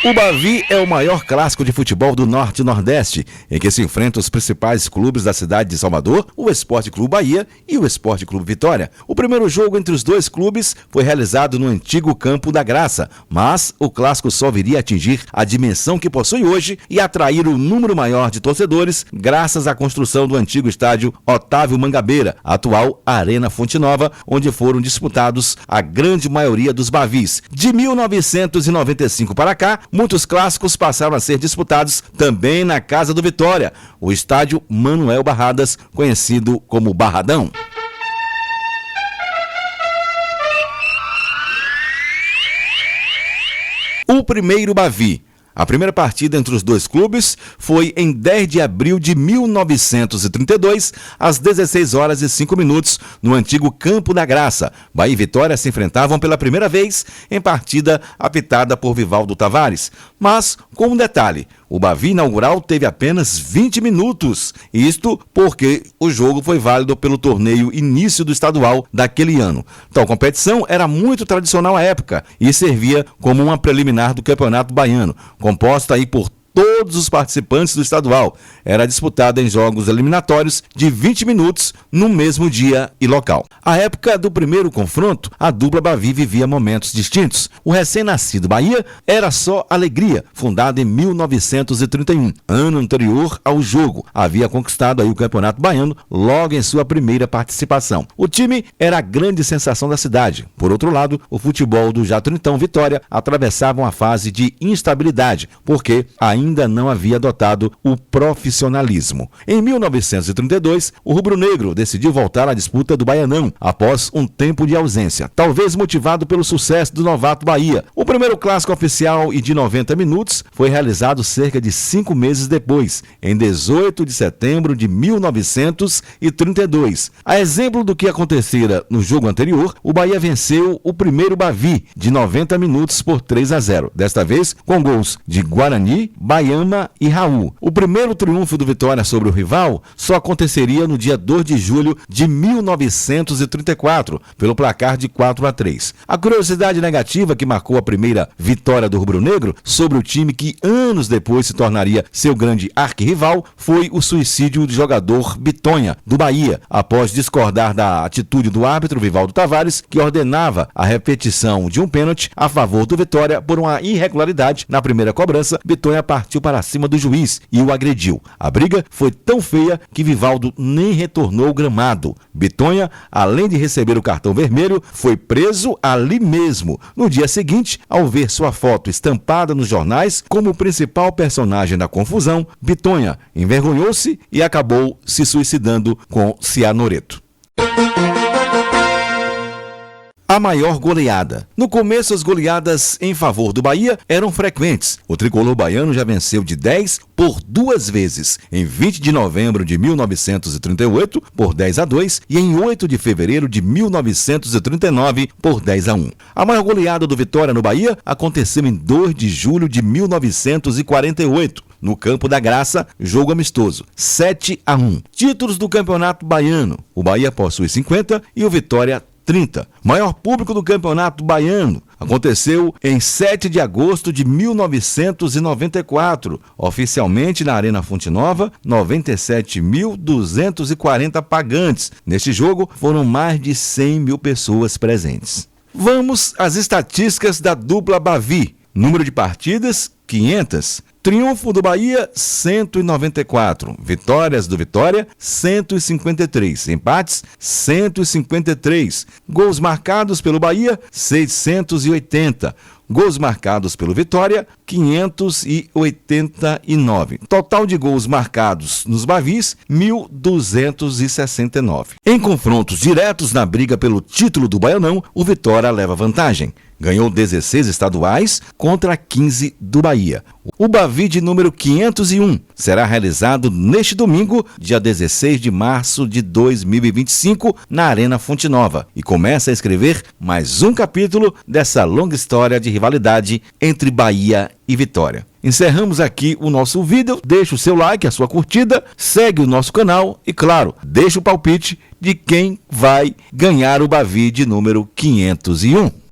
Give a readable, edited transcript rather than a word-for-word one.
O Bavi é o maior clássico de futebol do Norte e Nordeste, em que se enfrentam os principais clubes da cidade de Salvador, o Esporte Clube Bahia e o Esporte Clube Vitória. O primeiro jogo entre os dois clubes foi realizado no antigo Campo da Graça, mas o clássico só viria a atingir a dimensão que possui hoje e atrair o número maior de torcedores graças à construção do antigo estádio Otávio Mangabeira, atual Arena Fonte Nova, onde foram disputados a grande maioria dos Bavis. De 1995 para cá, muitos clássicos passaram a ser disputados também na Casa do Vitória, o estádio Manuel Barradas, conhecido como Barradão. O primeiro Bavi. A primeira partida entre os dois clubes foi em 10 de abril de 1932, às 16h05, no antigo Campo da Graça. Bahia e Vitória se enfrentavam pela primeira vez em partida apitada por Vivaldo Tavares. Mas, com um detalhe, o Bavi inaugural teve apenas 20 minutos. Isto porque o jogo foi válido pelo torneio início do estadual daquele ano. Tal competição era muito tradicional à época e servia como uma preliminar do Campeonato Baiano, composta aí por todos os participantes do estadual. Era disputada em jogos eliminatórios de 20 minutos no mesmo dia e local. À época do primeiro confronto, a dupla Bavi vivia momentos distintos. O recém-nascido Bahia era só alegria, fundado em 1931, ano anterior ao jogo. Havia conquistado aí o Campeonato Baiano logo em sua primeira participação. O time era a grande sensação da cidade. Por outro lado, o futebol do já trintão Vitória atravessava uma fase de instabilidade, porque ainda não havia adotado o profissionalismo. Em 1932, o rubro-negro decidiu voltar à disputa do Baianão, após um tempo de ausência, talvez motivado pelo sucesso do novato Bahia. O primeiro clássico oficial e de 90 minutos foi realizado cerca de 5 meses depois, em 18 de setembro de 1932. A exemplo do que acontecera no jogo anterior, o Bahia venceu o primeiro Bavi, de 90 minutos por 3-0, desta vez com gols de Guarani, Baiama e Raul. O primeiro triunfo do Vitória sobre o rival só aconteceria no dia 2 de julho de 1934, pelo placar de 4-3. A curiosidade negativa que marcou a primeira vitória do rubro-negro sobre o time que anos depois se tornaria seu grande arquirrival foi o suicídio do jogador Bitonha, do Bahia, após discordar da atitude do árbitro Vivaldo Tavares, que ordenava a repetição de um pênalti a favor do Vitória por uma irregularidade na primeira cobrança. Bitonha partiu para cima do juiz e o agrediu. A briga foi tão feia que Vivaldo nem retornou ao gramado. Bitonha, além de receber o cartão vermelho, foi preso ali mesmo. No dia seguinte, ao ver sua foto estampada nos jornais como o principal personagem da confusão, Bitonha envergonhou-se e acabou se suicidando com cianureto. A maior goleada. No começo, as goleadas em favor do Bahia eram frequentes. O tricolor baiano já venceu de 10 por 2 vezes, em 20 de novembro de 1938, por 10-2, e em 8 de fevereiro de 1939, por 10-1. A maior goleada do Vitória no Bahia aconteceu em 2 de julho de 1948. No Campo da Graça, jogo amistoso, 7-1. Títulos do Campeonato Baiano. O Bahia possui 50 e o Vitória 30. Maior público do Campeonato Baiano. Aconteceu em 7 de agosto de 1994, oficialmente na Arena Fonte Nova, 97.240 pagantes. Neste jogo, foram mais de 100 mil pessoas presentes. Vamos às estatísticas da dupla Bavi. Número de partidas, 500. Triunfo do Bahia, 194. Vitórias do Vitória, 153. Empates, 153. Gols marcados pelo Bahia, 680. Gols marcados pelo Vitória, 589. Total de gols marcados nos Bavis, 1.269. Em confrontos diretos na briga pelo título do Baianão, o Vitória leva vantagem. Ganhou 16 estaduais contra 15 do Bahia. O Bavi de número 501 será realizado neste domingo, dia 16 de março de 2025, na Arena Fonte Nova, e começa a escrever mais um capítulo dessa longa história de rivalidade entre Bahia e Vitória. Encerramos aqui o nosso vídeo. Deixa o seu like, a sua curtida, segue o nosso canal e, claro, deixa o palpite de quem vai ganhar o Bavi de número 501.